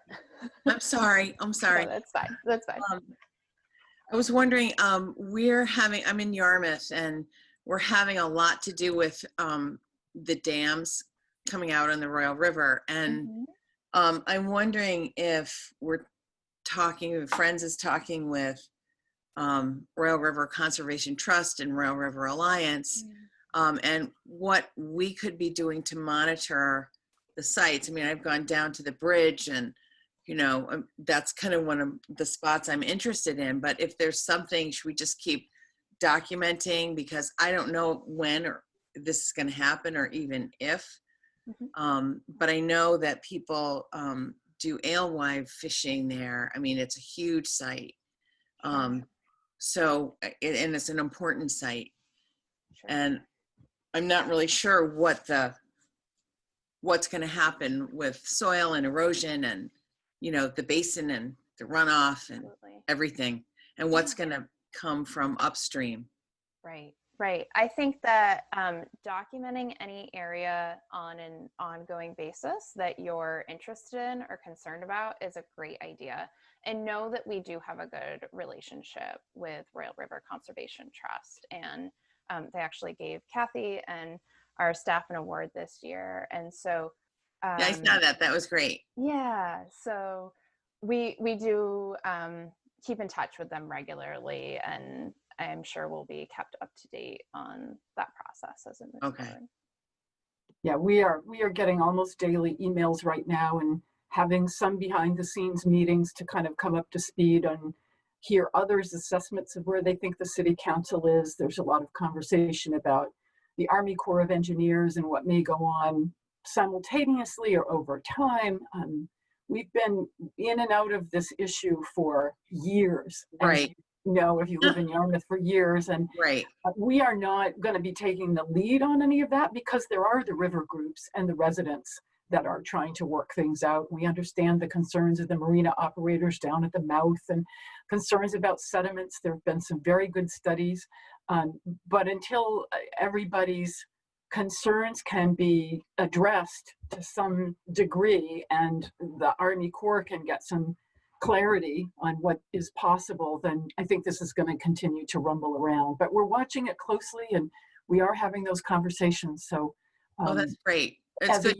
I'm sorry. No, that's fine. That's fine. I was wondering, I'm in Yarmouth, and we're having a lot to do with the dams coming out on the Royal River. And I'm wondering if Friends is talking with Royal River Conservation Trust and Royal River Alliance, and what we could be doing to monitor the sites. I mean, I've gone down to the bridge, and that's kind of one of the spots I'm interested in. But if there's something, should we just keep documenting? Because I don't know when this is going to happen or even if. But I know that people do alewife fishing there. I mean, it's a huge site. So, and it's an important site. Sure. And I'm not really sure what's going to happen with soil and erosion and, you know, the basin and the runoff and everything, and what's going to come from upstream. Right, right. I think that documenting any area on an ongoing basis that you're interested in or concerned about is a great idea. And know that we do have a good relationship with Royal River Conservation Trust. And they actually gave Kathy and our staff an award this year. And so yeah, I saw that. That was great. Yeah, so we do keep in touch with them regularly, and I'm sure we'll be kept up to date on that process as it moves forward. Yeah, we are getting almost daily emails right now and having some behind the scenes meetings to kind of come up to speed and hear others' assessments of where they think the city council is. There's a lot of conversation about the Army Corps of Engineers and what may go on simultaneously or over time. We've been in and out of this issue for years. Right. You know, if you live in Yarmouth for years, and we are not going to be taking the lead on any of that because there are the river groups and the residents that are trying to work things out. We understand the concerns of the marina operators down at the mouth and concerns about sediments. There have been some very good studies, but until everybody's concerns can be addressed to some degree and the Army Corps can get some clarity on what is possible, then I think this is going to continue to rumble around. But we're watching it closely and we are having those conversations. So that's great. It's good.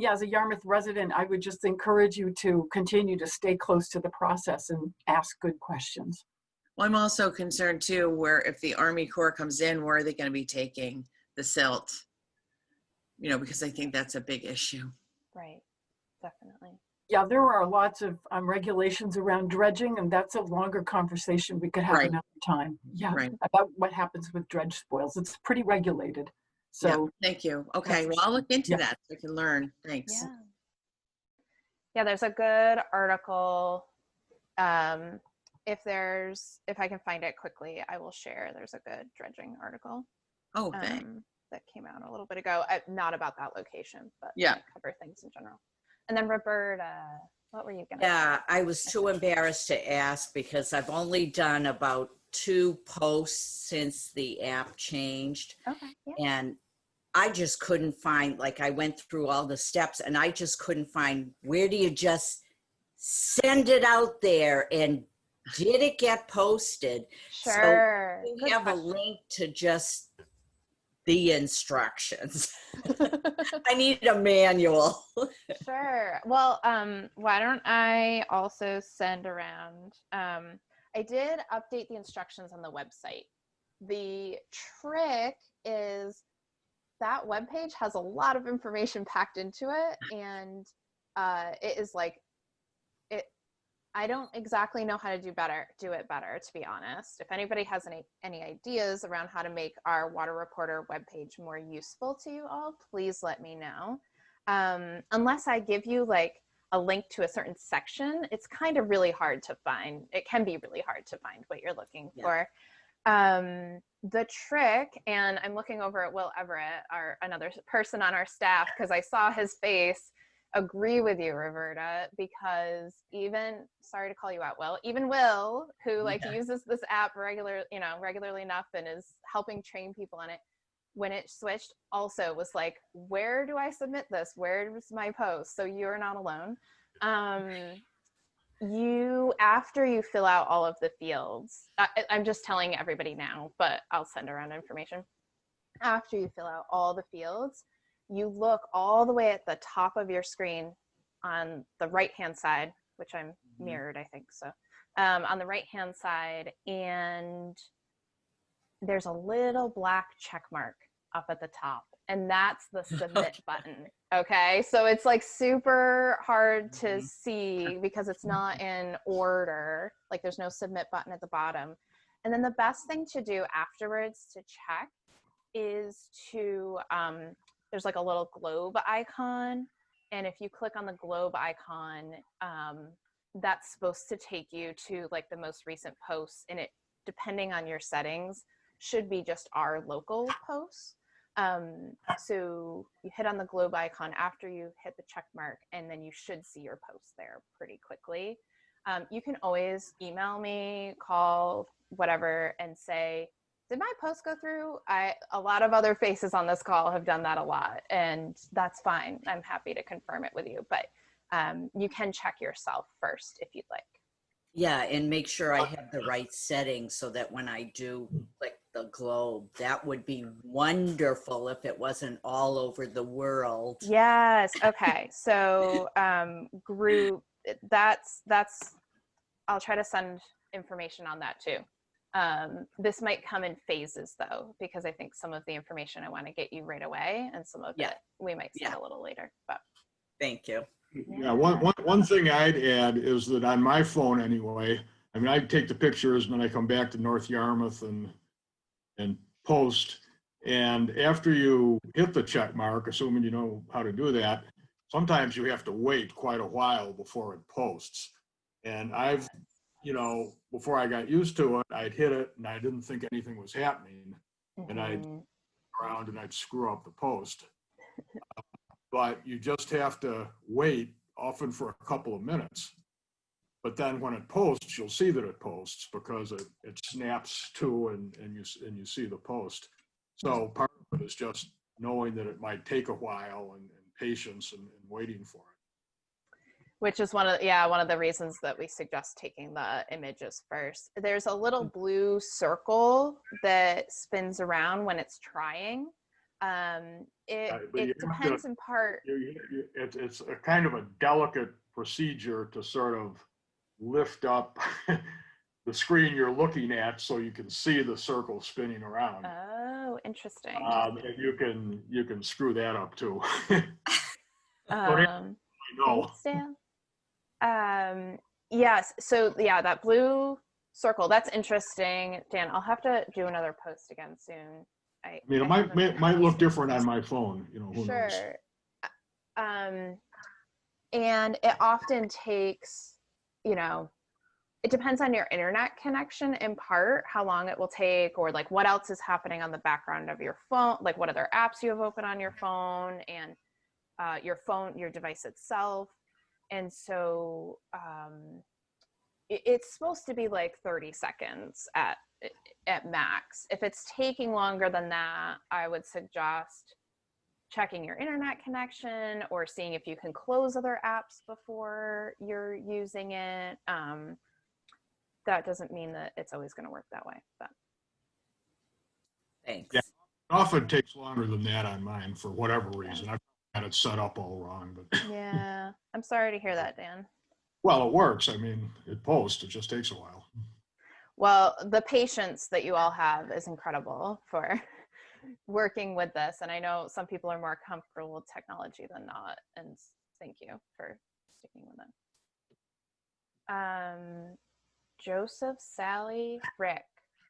As a Yarmouth resident, I would just encourage you to continue to stay close to the process and ask good questions. Well, I'm also concerned too, where if the Army Corps comes in, where are they going to be taking the silt? You know, because I think that's a big issue. Right, definitely. Yeah, there are lots of regulations around dredging, and that's a longer conversation we could have another time. Yeah, about what happens with dredge spoils. It's pretty regulated. So thank you. Okay, well, I'll look into that so I can learn. Thanks. Yeah, there's a good article. If I can find it quickly, I will share. There's a good dredging article. Oh, thanks. That came out a little bit ago. Not about that location, but cover things in general. And then Roberta, what were you gonna say? I was too embarrassed to ask because I've only done about 2 posts since the app changed. Okay. Yeah. And I just couldn't find, like I went through all the steps and I just couldn't find, where do you just send it out there and did it get posted? Sure. So we have a link to just the instructions. I need a manual. Sure. Well, why don't I also send around, I did update the instructions on the website. The trick is that webpage has a lot of information packed into it, and it is like, I don't exactly know how to do it better, to be honest. If anybody has any ideas around how to make our Water Reporter webpage more useful to you all, please let me know. Unless I give you like a link to a certain section, it's kind of really hard to find. It can be really hard to find what you're looking for. The trick, and I'm looking over at Will Everett, another person on our staff, because I saw his face agree with you, Roberta, because sorry to call you out, Will, even Will, who uses this app regularly enough and is helping train people on it, when it switched also was like, where do I submit this? Where's my post? So you're not alone. After you fill out all of the fields, I'm just telling everybody now, but I'll send around information. After you fill out all the fields, you look all the way at the top of your screen on the right-hand side, which I'm mirrored, I think. So on the right-hand side, and there's a little black check mark up at the top, and that's the submit button. Okay, so it's like super hard to see because it's not in order. Like there's no submit button at the bottom. And then the best thing to do afterwards to check is to, there's like a little globe icon. And if you click on the globe icon, that's supposed to take you to like the most recent posts, and it, depending on your settings, should be just our local posts. So you hit on the globe icon after you hit the check mark, and then you should see your posts there pretty quickly. You can always email me, call, whatever, and say, did my post go through? A lot of other faces on this call have done that a lot, and that's fine. I'm happy to confirm it with you, but you can check yourself first if you'd like. Yeah, and make sure I have the right settings so that when I do click the globe, that would be wonderful if it wasn't all over the world. Yes. Okay. So group, that's, I'll try to send information on that too. This might come in phases though, because I think some of the information I want to get you right away, and some of it we might send a little later, but. Thank you. Yeah, one thing I'd add is that on my phone anyway, I mean, I take the pictures and then I come back to North Yarmouth and post. And after you hit the check mark, assuming you know how to do that, sometimes you have to wait quite a while before it posts. And I've, you know, before I got used to it, I'd hit it and I didn't think anything was happening. And I'd go around and I'd screw up the post. But you just have to wait, often for a couple of minutes. But then when it posts, you'll see that it posts because it snaps to and you see the post. So part of it is just knowing that it might take a while and patience and waiting for it. Which is one of the reasons that we suggest taking the images first. There's a little blue circle that spins around when it's trying. It depends in part. It's a kind of a delicate procedure to sort of lift up the screen you're looking at so you can see the circle spinning around. Oh, interesting. And you can screw that up too. Thanks, Dan. Yes, so yeah, that blue circle, that's interesting. Dan, I'll have to do another post again soon. I mean, it might look different on my phone, you know, who knows? And it often takes, you know, it depends on your internet connection in part, how long it will take, or like what else is happening on the background of your phone, like what other apps you have open on your phone, and your device itself. And so it's supposed to be like 30 seconds at max. If it's taking longer than that, I would suggest checking your internet connection or seeing if you can close other apps before you're using it. That doesn't mean that it's always going to work that way. But. Thanks. Yeah, it often takes longer than that on mine for whatever reason. I've got it set up all wrong. But yeah, I'm sorry to hear that, Dan. Well, it works. I mean, it posts. It just takes a while. Well, the patience that you all have is incredible for working with this. And I know some people are more comfortable with technology than not. And thank you for sticking with it. Joseph, Sally, Rick,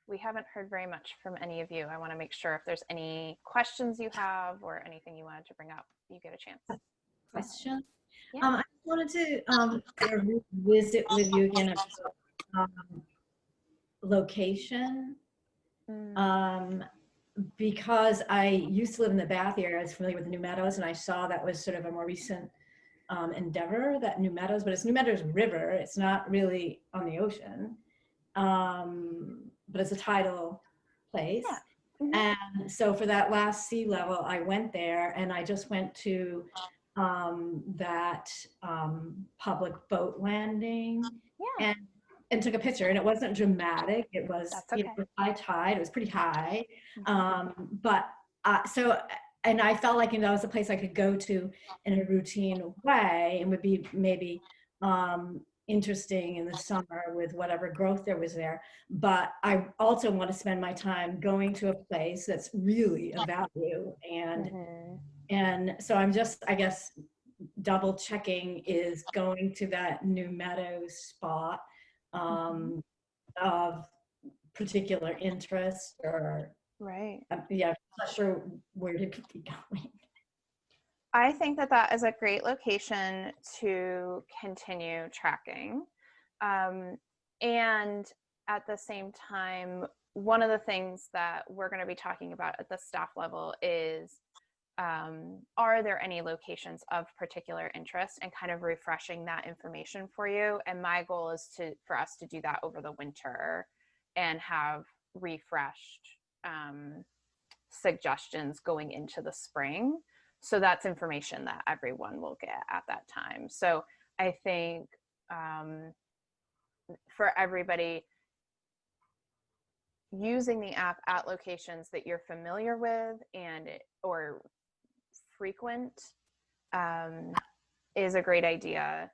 we haven't heard very much from any of you. I want to make sure if there's any questions you have or anything you wanted to bring up, you get a chance. Question. Yeah. I wanted to visit with you again about location. Because I used to live in the Bath area, I was familiar with New Meadows, and I saw that was sort of a more recent endeavor, that New Meadows, but it's New Meadows River. It's not really on the ocean, but it's a tidal place. Yeah. And so for that last sea level, I went there, and I just went to that public boat landing. Yeah. And took a picture, and it wasn't dramatic. It was you know, high tide. It was pretty high, but so. And I felt like, you know, that was a place I could go to in a routine way, and would be maybe interesting in the summer with whatever growth there was there. But I also want to spend my time going to a place that's really of value, and so I'm just, I guess, double checking is going to that New Meadows spot of particular interest, or Right. Yeah, I'm not sure where to be going. I think that that is a great location to continue tracking. And at the same time, one of the things that we're going to be talking about at the staff level is, are there any locations of particular interest, and kind of refreshing that information for you. And my goal is for us to do that over the winter and have refreshed suggestions going into the spring. So that's information that everyone will get at that time. So I think for everybody, using the app at locations that you're familiar with and or frequent is a great idea.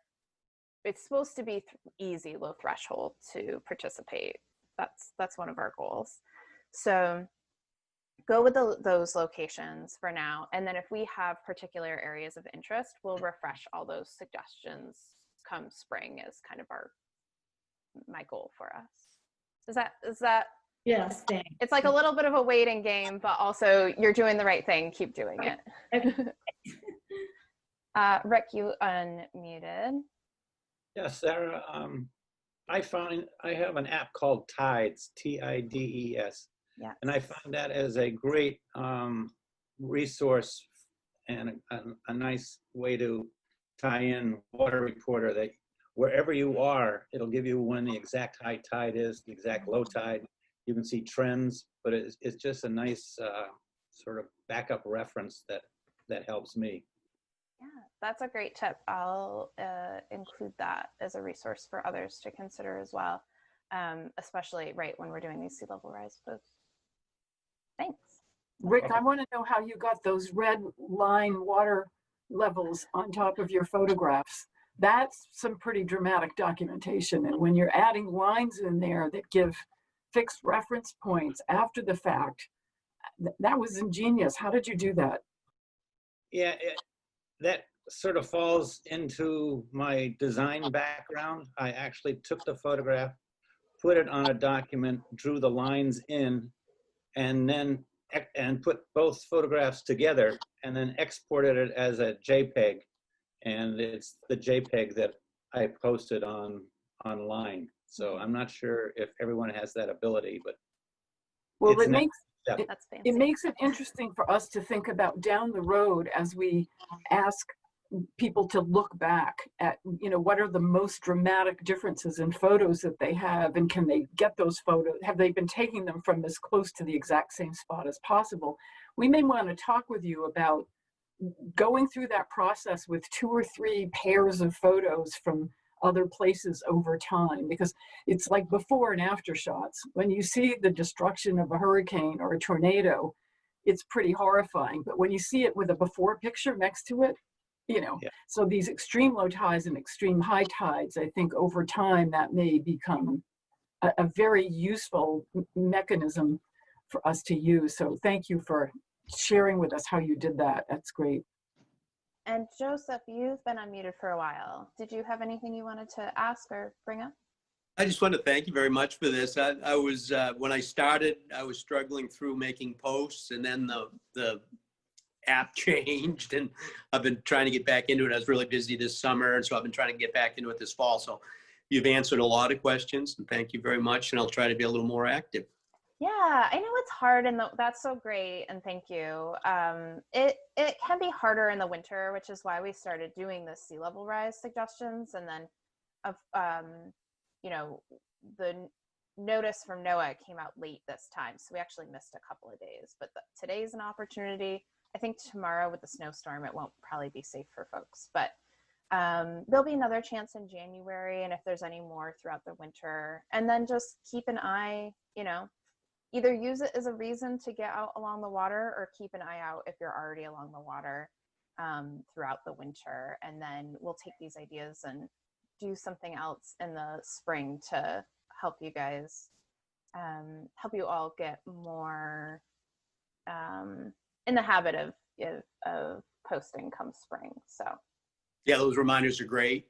It's supposed to be easy, low threshold to participate. That's one of our goals. So go with those locations for now. And then if we have particular areas of interest, we'll refresh all those suggestions come spring is kind of my goal for us. Is that? Yes, thanks. It's like a little bit of a waiting game, but also you're doing the right thing. Keep doing it. Rick, you unmuted. Yeah, Sarah, I have an app called Tides, Tides. Yeah. And I found that as a great resource and a nice way to tie in Water Reporter, that wherever you are, it'll give you when the exact high tide is, the exact low tide. You can see trends, but it's just a nice sort of backup reference that helps me. Yeah, that's a great tip. I'll include that as a resource for others to consider as well, especially right when we're doing these sea level rise posts. Thanks. Rick, I want to know how you got those red line water levels on top of your photographs. That's some pretty dramatic documentation. And when you're adding lines in there that give fixed reference points after the fact, that was ingenious. How did you do that? Yeah, that sort of falls into my design background. I actually took the photograph, put it on a document, drew the lines in, and put both photographs together, and then exported it as a JPEG. And it's the JPEG that I posted online. So I'm not sure if everyone has that ability, but well, it makes it interesting for us to think about down the road as we ask people to look back at, what are the most dramatic differences in photos that they have, and can they get those photos? Have they been taking them from as close to the exact same spot as possible? We may want to talk with you about going through that process with 2 or 3 pairs of photos from other places over time, because it's like before and after shots. When you see the destruction of a hurricane or a tornado, it's pretty horrifying. But when you see it with a before picture next to it, so these extreme low tides and extreme high tides, I think over time that may become a very useful mechanism for us to use. So thank you for sharing with us how you did that. That's great. And Joseph, you've been unmuted for a while. Did you have anything you wanted to ask or bring up? I just want to thank you very much for this. I was, when I started, I was struggling through making posts, and then the app changed, and I've been trying to get back into it. I was really busy this summer, and so I've been trying to get back into it this fall. So you've answered a lot of questions, and thank you very much, and I'll try to be a little more active. Yeah, I know it's hard, and that's so great, and thank you. It can be harder in the winter, which is why we started doing the sea level rise suggestions, and then, the notice from NOAA came out late this time, so we actually missed a couple of days. But today's an opportunity. I think tomorrow with the snowstorm, it won't probably be safe for folks, but there'll be another chance in January, and if there's any more throughout the winter, and then just keep an eye, either use it as a reason to get out along the water, or keep an eye out if you're already along the water throughout the winter. And then we'll take these ideas and do something else in the spring to help you guys, help you all get more in the habit of posting come spring. So yeah, those reminders are great.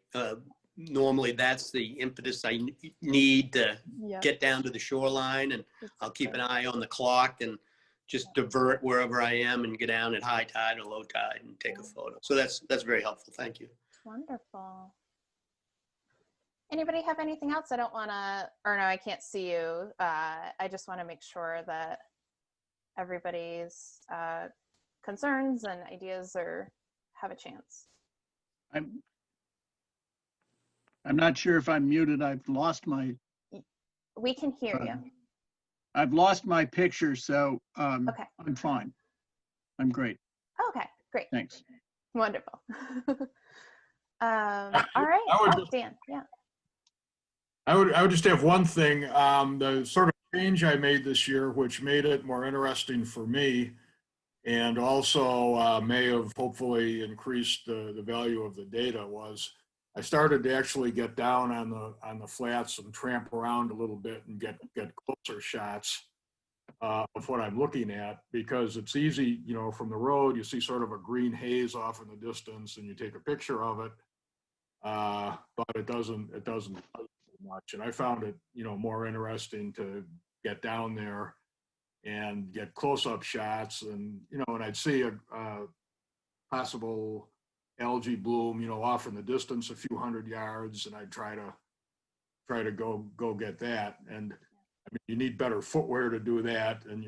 Normally that's the impetus I need to get down to the shoreline, and I'll keep an eye on the clock and just divert wherever I am and get down at high tide or low tide and take a photo. So that's very helpful. Thank you. Wonderful. Anybody have anything else? I don't want to, or no, I can't see you. I just want to make sure that everybody's concerns and ideas have a chance. I'm not sure if I'm muted. I've lost my. We can hear you. I've lost my picture, so Okay. I'm fine. I'm great. Okay, great. Thanks. Wonderful. All right. Dan, yeah. I would just have one thing, the sort of change I made this year, which made it more interesting for me, and also may have hopefully increased the value of the data, was I started to actually get down on the flats and tramp around a little bit and get closer shots of what I'm looking at, because it's easy, you know, from the road, you see sort of a green haze off in the distance and you take a picture of it, but it doesn't much. And I found it, you know, more interesting to get down there and get close-up shots, and, you know, and I'd see a possible algae bloom, you know, off in the distance a few hundred yards, and I'd try to go get that. And I mean, you need better footwear to do that, and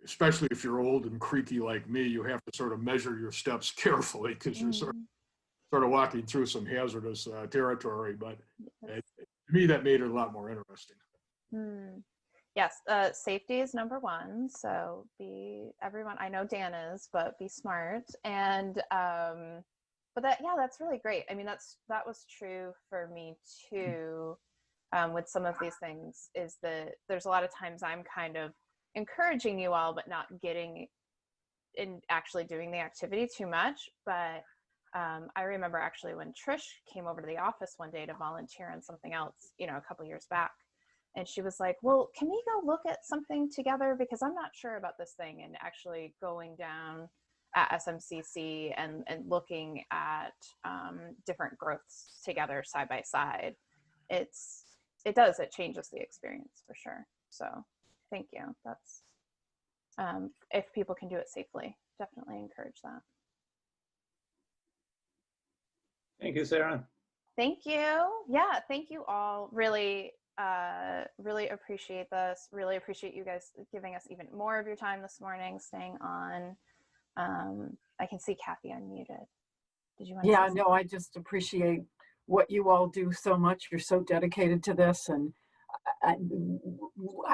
especially if you're old and creaky like me, you have to sort of measure your steps carefully, because you're sort of walking through some hazardous territory. But to me, that made it a lot more interesting. Yes, safety is number one. So everyone, I know Dan is, but be smart. And but that's really great. I mean, that was true for me too. With some of these things, is that there's a lot of times I'm kind of encouraging you all, but not getting in actually doing the activity too much. But I remember actually when Trish came over to the office one day to volunteer on something else, you know, a couple years back. And she was like, well, can we go look at something together? Because I'm not sure about this thing. And actually going down at SMCC and looking at different growths together side by side, it changes the experience for sure. So thank you. That's, if people can do it safely, definitely encourage that. Thank you, Sarah. Thank you. Yeah, thank you all. Really appreciate this. Really appreciate you guys giving us even more of your time this morning, staying on. I can see Kathy unmuted. Did you want to say something? No, I just appreciate what you all do so much. You're so dedicated to this, and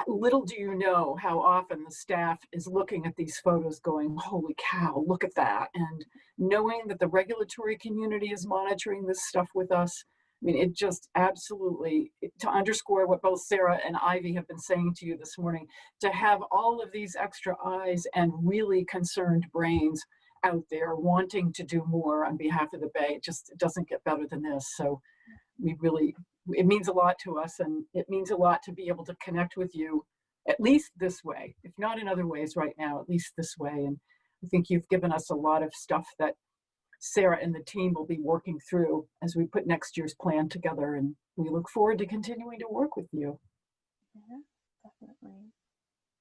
little do you know how often the staff is looking at these photos going, holy cow, look at that. And knowing that the regulatory community is monitoring this stuff with us, I mean, it just absolutely, to underscore what both Sarah and Ivy have been saying to you this morning, to have all of these extra eyes and really concerned brains out there wanting to do more on behalf of the Bay, it doesn't get better than this. So it means a lot to us, and it means a lot to be able to connect with you, at least this way, if not in other ways right now, at least this way. And I think you've given us a lot of stuff that Sarah and the team will be working through as we put next year's plan together, and we look forward to continuing to work with you. Yeah, definitely.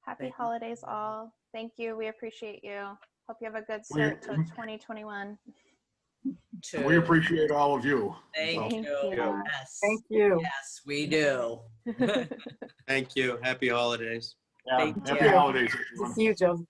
Happy holidays all. Thank you. We appreciate you. Hope you have a good start to 2021. We appreciate all of you. Thank you. Yes. Thank you. Yes, we do. Thank you. Happy holidays. Happy holidays, everyone. See you, Joe.